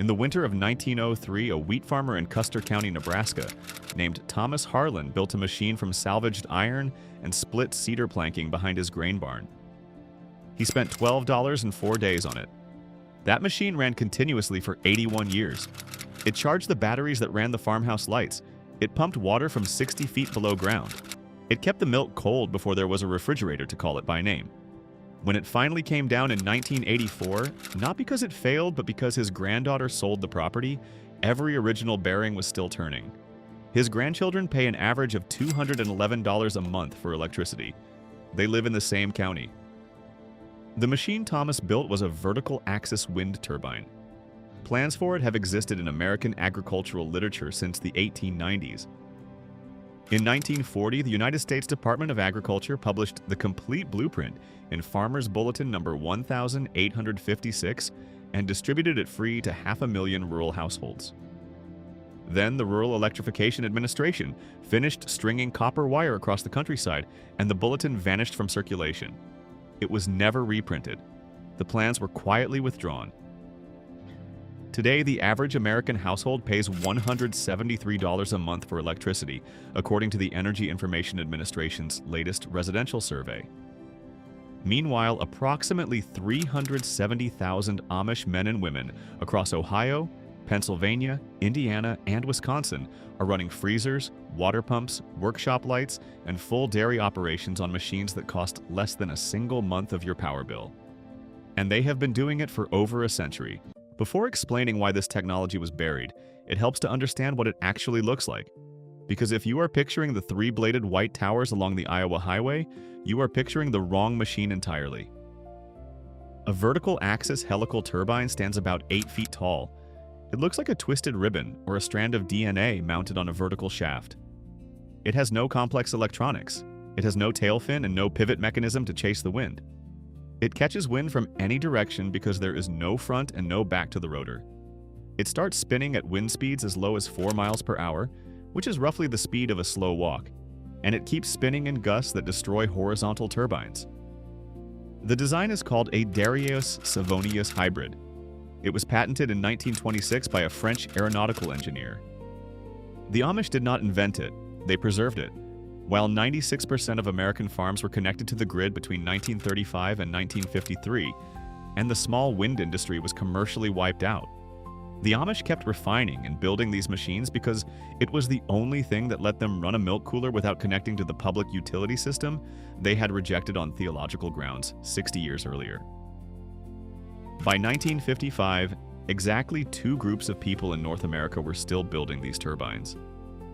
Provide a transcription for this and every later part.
In the winter of 1903, a wheat farmer in Custer County, Nebraska, named Thomas Harlan built a machine from salvaged iron and split cedar planking behind his grain barn. He spent $12 and 4 days on it. That machine ran continuously for 81 years. It charged the batteries that ran the farmhouse lights. It pumped water from 60 feet below ground. It kept the milk cold before there was a refrigerator to call it by name. When it finally came down in 1984, not because it failed, but because his granddaughter sold the property, every original bearing was still turning. His grandchildren pay an average of $211 a month for electricity. They live in the same county. The machine Thomas built was a vertical axis wind turbine. Plans for it have existed in American agricultural literature since the 1890s. In 1940, the United States Department of Agriculture published the complete blueprint in Farmer's Bulletin number 1856 and distributed it free to 500,000 rural households. Then the Rural Electrification Administration finished stringing copper wire across the countryside, and the bulletin vanished from circulation. It was never reprinted. The plans were quietly withdrawn. Today, the average American household pays $173 a month for electricity, according to the Energy Information Administration's latest residential survey. Meanwhile, approximately 370,000 Amish men and women across Ohio, Pennsylvania, Indiana, and Wisconsin are running freezers, water pumps, workshop lights, and full dairy operations on machines that cost less than a single month of your power bill. And they have been doing it for over a century. Before explaining why this technology was buried, it helps to understand what it actually looks like. Because if you are picturing the three-bladed white towers along the Iowa highway, you are picturing the wrong machine entirely. A vertical axis helical turbine stands about 8 feet tall. It looks like a twisted ribbon or a strand of DNA mounted on a vertical shaft. It has no complex electronics. It has no tail fin and no pivot mechanism to chase the wind. It catches wind from any direction because there is no front and no back to the rotor. It starts spinning at wind speeds as low as 4 miles per hour, which is roughly the speed of a slow walk, and it keeps spinning in gusts that destroy horizontal turbines. The design is called a Darius-Savonius hybrid. It was patented in 1926 by a French aeronautical engineer. The Amish did not invent it, they preserved it. While 96% of American farms were connected to the grid between 1935 and 1953, and the small wind industry was commercially wiped out, the Amish kept refining and building these machines because it was the only thing that let them run a milk cooler without connecting to the public utility system they had rejected on theological grounds 60 years earlier. By 1955, exactly 2 groups of people in North America were still building these turbines.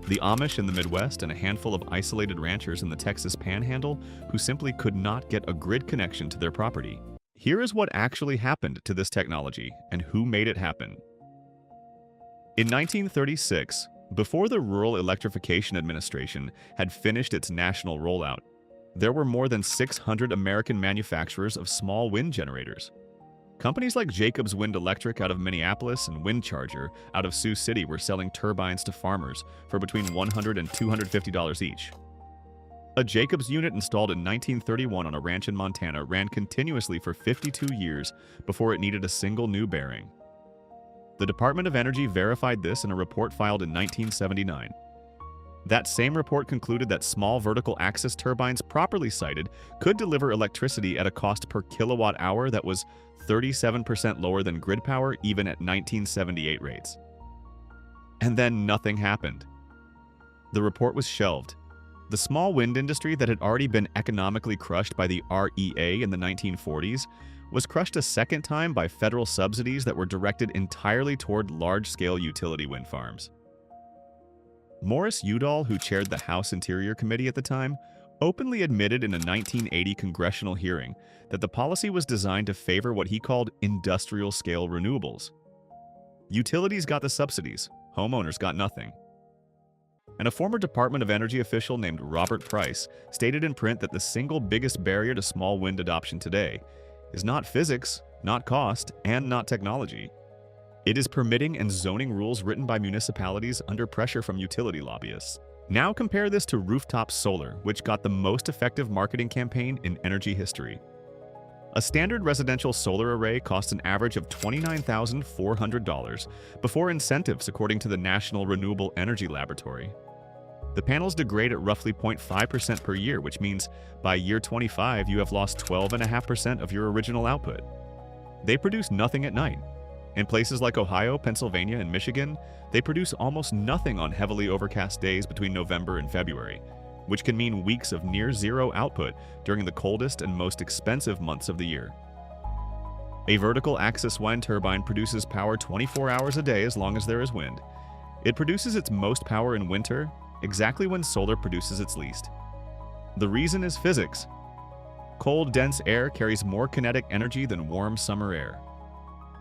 The Amish in the Midwest and a handful of isolated ranchers in the Texas Panhandle who simply could not get a grid connection to their property. Here is what actually happened to this technology and who made it happen. In 1936, before the Rural Electrification Administration had finished its national rollout, there were more than 600 American manufacturers of small wind generators. Companies like Jacobs Wind Electric out of Minneapolis and Wind Charger out of Sioux City were selling turbines to farmers for between $100 and $250 each. A Jacobs unit installed in 1931 on a ranch in Montana ran continuously for 52 years before it needed a single new bearing. The Department of Energy verified this in a report filed in 1979. That same report concluded that small vertical axis turbines properly sited could deliver electricity at a cost per kilowatt hour that was 37% lower than grid power even at 1978 rates. And then nothing happened. The report was shelved. The small wind industry that had already been economically crushed by the REA in the 1940s was crushed a second time by federal subsidies that were directed entirely toward large-scale utility wind farms. Morris Udall, who chaired the House Interior Committee at the time, openly admitted in a 1980 congressional hearing that the policy was designed to favor what he called industrial-scale renewables. Utilities got the subsidies, homeowners got nothing. And a former Department of Energy official named Robert Price stated in print that the single biggest barrier to small wind adoption today is not physics, not cost, and not technology. It is permitting and zoning rules written by municipalities under pressure from utility lobbyists. Now compare this to rooftop solar, which got the most effective marketing campaign in energy history. A standard residential solar array costs an average of $29,400 before incentives, according to the National Renewable Energy Laboratory. The panels degrade at roughly 0.5% per year, which means by year 25 you have lost 12.5% of your original output. They produce nothing at night. In places like Ohio, Pennsylvania, and Michigan, they produce almost nothing on heavily overcast days between November and February, which can mean weeks of near-zero output during the coldest and most expensive months of the year. A vertical axis wind turbine produces power 24 hours a day as long as there is wind. It produces its most power in winter, exactly when solar produces its least. The reason is physics. Cold, dense air carries more kinetic energy than warm summer air.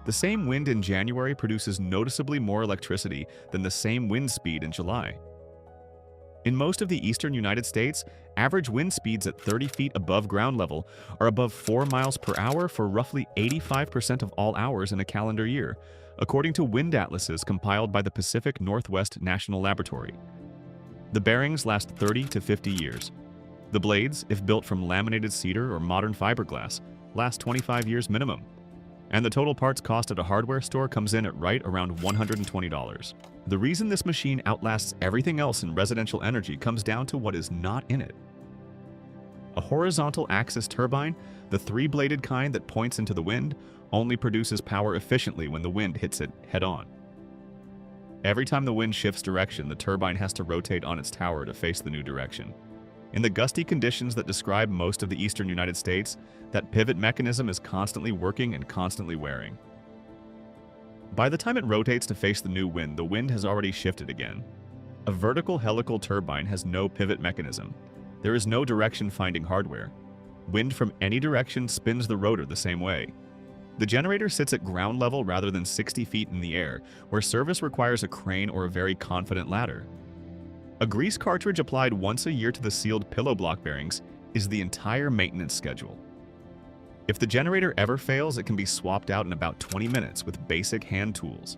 The same wind in January produces noticeably more electricity than the same wind speed in July. In most of the eastern United States, average wind speeds at 30 feet above ground level are above 4 miles per hour for roughly 85% of all hours in a calendar year, according to wind atlases compiled by the Pacific Northwest National Laboratory. The bearings last 30 to 50 years. The blades, if built from laminated cedar or modern fiberglass, last 25 years minimum. And the total parts cost at a hardware store comes in at right around $120. The reason this machine outlasts everything else in residential energy comes down to what is not in it. A horizontal axis turbine, the three-bladed kind that points into the wind, only produces power efficiently when the wind hits it head-on. Every time the wind shifts direction, the turbine has to rotate on its tower to face the new direction. In the gusty conditions that describe most of the eastern United States, that pivot mechanism is constantly working and constantly wearing. By the time it rotates to face the new wind, the wind has already shifted again. A vertical helical turbine has no pivot mechanism. There is no direction-finding hardware. Wind from any direction spins the rotor the same way. The generator sits at ground level rather than 60 feet in the air, where service requires a crane or a very confident ladder. A grease cartridge applied once a year to the sealed pillow block bearings is the entire maintenance schedule. If the generator ever fails, it can be swapped out in about 20 minutes with basic hand tools.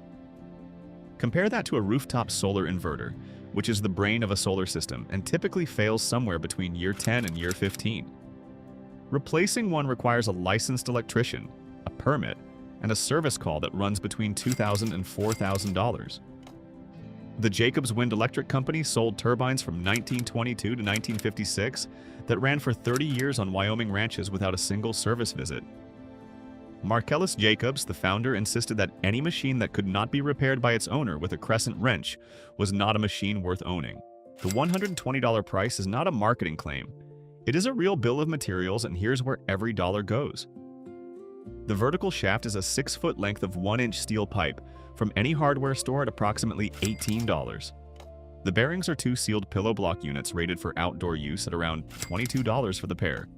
Compare that to a rooftop solar inverter, which is the brain of a solar system and typically fails somewhere between year 10 and year 15. Replacing one requires a licensed electrician, a permit, and a service call that runs between $2,000 and $4,000. The Jacobs Wind Electric Company sold turbines from 1922 to 1956 that ran for 30 years on Wyoming ranches without a single service visit. Marcellus Jacobs, the founder, insisted that any machine that could not be repaired by its owner with a crescent wrench was not a machine worth owning. The $120 price is not a marketing claim. It is a real bill of materials, and here's where every dollar goes. The vertical shaft is a 6-foot length of 1-inch steel pipe from any hardware store at approximately $18. The bearings are 2 sealed pillow block units rated for outdoor use at around $22 for the pair.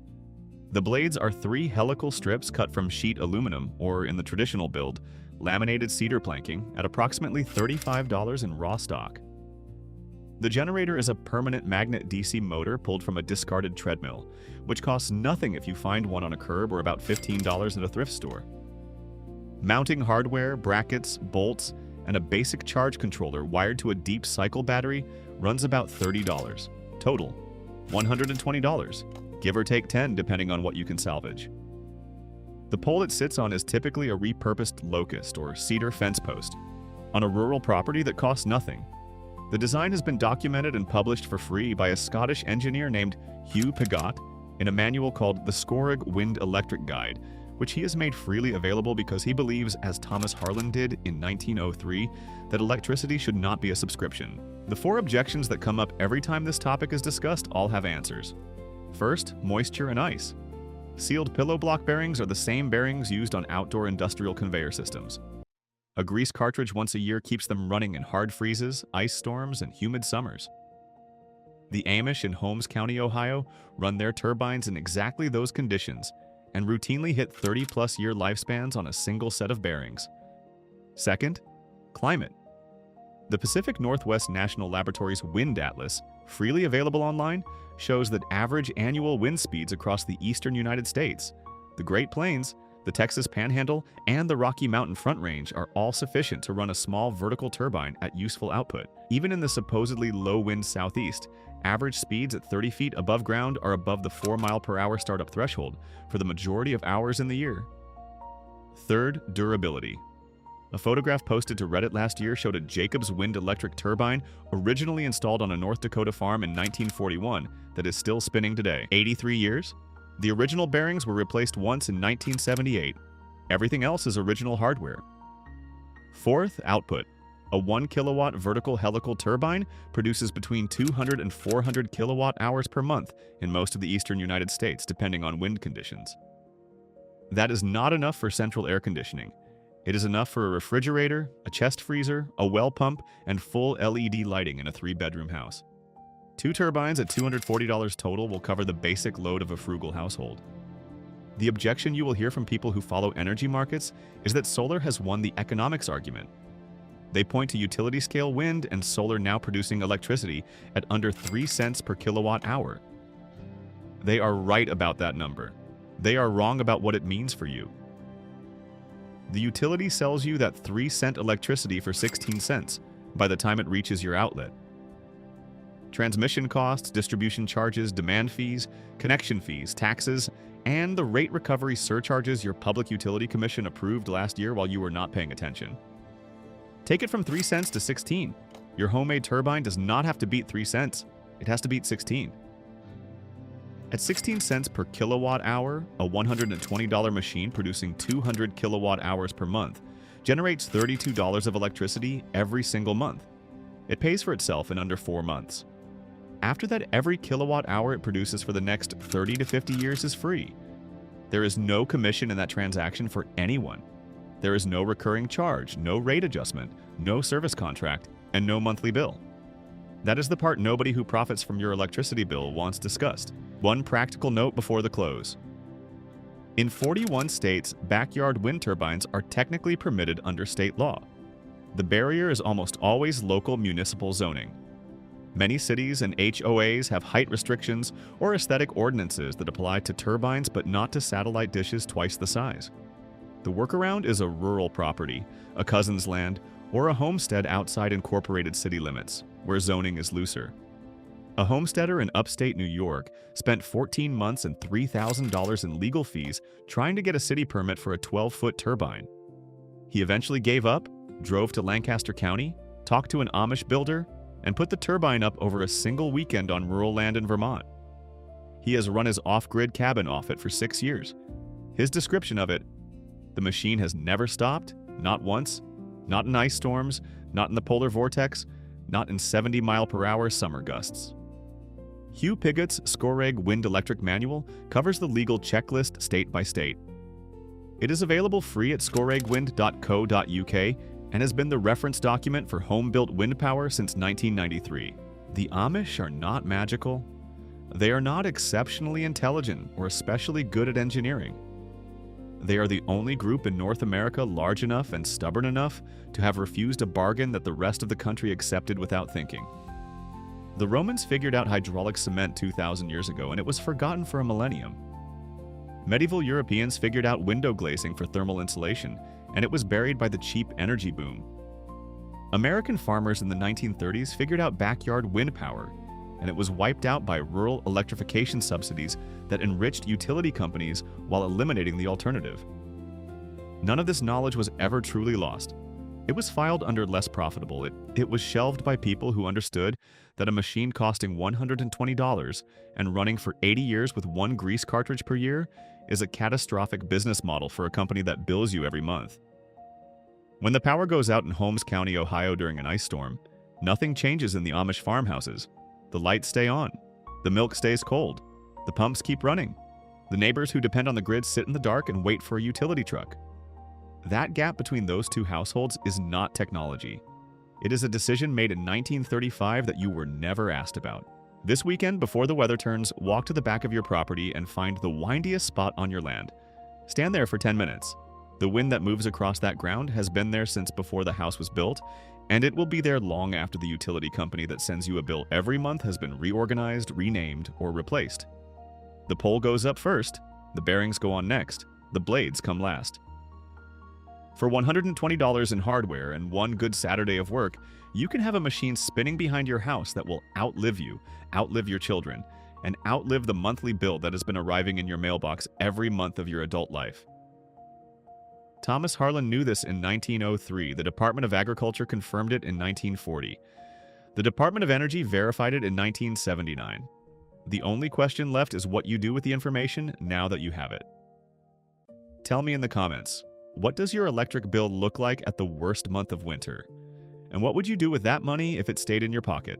The blades are 3 helical strips cut from sheet aluminum, or in the traditional build, laminated cedar planking at approximately $35 in raw stock. The generator is a permanent magnet DC motor pulled from a discarded treadmill, which costs nothing if you find one on a curb or about $15 at a thrift store. Mounting hardware, brackets, bolts, and a basic charge controller wired to a deep cycle battery runs about $30. Total, $120, give or take $10 depending on what you can salvage. The pole it sits on is typically a repurposed locust or cedar fence post on a rural property that costs nothing. The design has been documented and published for free by a Scottish engineer named Hugh Pigott in a manual called The Scorig Wind Electric Guide, which he has made freely available because he believes, as Thomas Harlan did in 1903, that electricity should not be a subscription. The 4 objections that come up every time this topic is discussed all have answers. First, moisture and ice. Sealed pillow block bearings are the same bearings used on outdoor industrial conveyor systems. A grease cartridge once a year keeps them running in hard freezes, ice storms, and humid summers. The Amish in Holmes County, Ohio, run their turbines in exactly those conditions and routinely hit 30-plus year lifespans on a single set of bearings. Second, climate. The Pacific Northwest National Laboratory's Wind Atlas, freely available online, shows that average annual wind speeds across the eastern United States, the Great Plains, the Texas Panhandle, and the Rocky Mountain Front Range are all sufficient to run a small vertical turbine at useful output. Even in the supposedly low-wind southeast, average speeds at 30 feet above ground are above the 4-mile-per-hour startup threshold for the majority of hours in the year. Third, durability. A photograph posted to Reddit last year showed a Jacobs wind electric turbine originally installed on a North Dakota farm in 1941 that is still spinning today. 83 years? The original bearings were replaced once in 1978. Everything else is original hardware. Fourth, output. A 1 kilowatt vertical helical turbine produces between 200 and 400 kilowatt hours per month in most of the eastern United States, depending on wind conditions. That is not enough for central air conditioning. It is enough for a refrigerator, a chest freezer, a well pump, and full LED lighting in a 3-bedroom house. 2 turbines at $240 total will cover the basic load of a frugal household. The objection you will hear from people who follow energy markets is that solar has won the economics argument. They point to utility-scale wind and solar now producing electricity at under 3 cents per kilowatt hour. They are right about that number. They are wrong about what it means for you. The utility sells you that 3-cent electricity for 16 cents by the time it reaches your outlet. Transmission costs, distribution charges, demand fees, connection fees, taxes, and the rate recovery surcharges your Public Utility Commission approved last year while you were not paying attention. Take it from 3 cents to 16. Your homemade turbine does not have to beat 3 cents. It has to beat 16. At 16 cents per kilowatt hour, a $120 machine producing 200 kilowatt hours per month generates $32 of electricity every single month. It pays for itself in under 4 months. After that, every kilowatt hour it produces for the next 30 to 50 years is free. There is no commission in that transaction for anyone. There is no recurring charge, no rate adjustment, no service contract, and no monthly bill. That is the part nobody who profits from your electricity bill wants discussed. One practical note before the close. In 41 states, backyard wind turbines are technically permitted under state law. The barrier is almost always local municipal zoning. Many cities and HOAs have height restrictions or aesthetic ordinances that apply to turbines but not to satellite dishes twice the size. The workaround is a rural property, a cousin's land, or a homestead outside incorporated city limits, where zoning is looser. A homesteader in upstate New York spent 14 months and $3,000 in legal fees trying to get a city permit for a 12-foot turbine. He eventually gave up, drove to Lancaster County, talked to an Amish builder, and put the turbine up over a single weekend on rural land in Vermont. He has run his off-grid cabin off it for 6 years. His description of it: the machine has never stopped, not once, not in ice storms, not in the polar vortex, not in 70-mile-per-hour summer gusts. Hugh Pigot's Scoregg Wind Electric Manual covers the legal checklist state by state. It is available free at scoreggwind.co.uk and has been the reference document for home-built wind power since 1993. The Amish are not magical. They are not exceptionally intelligent or especially good at engineering. They are the only group in North America large enough and stubborn enough to have refused a bargain that the rest of the country accepted without thinking. The Romans figured out hydraulic cement 2,000 years ago, and it was forgotten for a millennium. Medieval Europeans figured out window glazing for thermal insulation, and it was buried by the cheap energy boom. American farmers in the 1930s figured out backyard wind power, and it was wiped out by rural electrification subsidies that enriched utility companies while eliminating the alternative. None of this knowledge was ever truly lost. It was filed under less profitable. It was shelved by people who understood that a machine costing $120 and running for 80 years with 1 grease cartridge per year is a catastrophic business model for a company that bills you every month. When the power goes out in Holmes County, Ohio during an ice storm, nothing changes in the Amish farmhouses. The lights stay on. The milk stays cold. The pumps keep running. The neighbors who depend on the grid sit in the dark and wait for a utility truck. That gap between those two households is not technology. It is a decision made in 1935 that you were never asked about. This weekend, before the weather turns, walk to the back of your property and find the windiest spot on your land. Stand there for 10 minutes. The wind that moves across that ground has been there since before the house was built, and it will be there long after the utility company that sends you a bill every month has been reorganized, renamed, or replaced. The pole goes up first, the bearings go on next, The blades come last. For $120 in hardware and one good Saturday of work, you can have a machine spinning behind your house that will outlive you, outlive your children, and outlive the monthly bill that has been arriving in your mailbox every month of your adult life. Thomas Harlan knew this in 1903. The Department of Agriculture confirmed it in 1940. The Department of Energy verified it in 1979. The only question left is what you do with the information now that you have it. Tell me in the comments, what does your electric bill look like at the worst month of winter? And what would you do with that money if it stayed in your pocket?